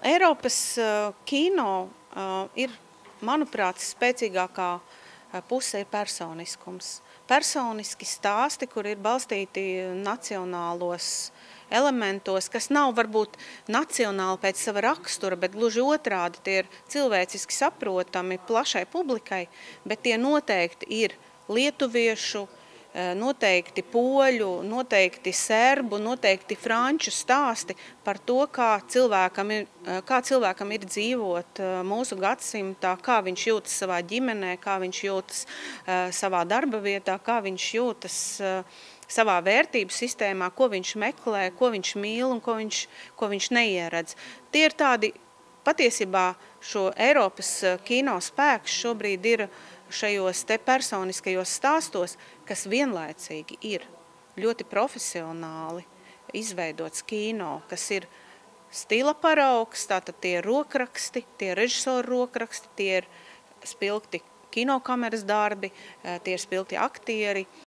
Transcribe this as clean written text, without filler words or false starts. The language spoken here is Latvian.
Eiropas kino ir, manuprāt, spēcīgākā puse ir personiskums. Personiski stāsti, kur ir balstīti nacionālos elementos, kas nav varbūt nacionāli pēc sava rakstura, bet gluži otrādi tie ir cilvēciski saprotami plašai publikai, bet tie noteikti ir lietuviešu, noteikti poļu, noteikti serbu, noteikti franču stāsti par to, kā cilvēkam ir dzīvot mūsu gadsimtā, kā viņš jūtas savā ģimenē, kā viņš jūtas savā darba vietā, kā viņš jūtas savā vērtību sistēmā, ko viņš meklē, ko viņš mīl un ko viņš neieredz. Tie ir tādi, patiesībā šo Eiropas kino spēks šobrīd ir šajos te personiskajos stāstos, kas vienlaicīgi ir ļoti profesionāli izveidots kino, kas ir stila paraugs, tātad tie ir rokraksti, tie ir režisoru rokraksti, tie ir spilgti kinokameras darbi, tie ir spilgti aktieri.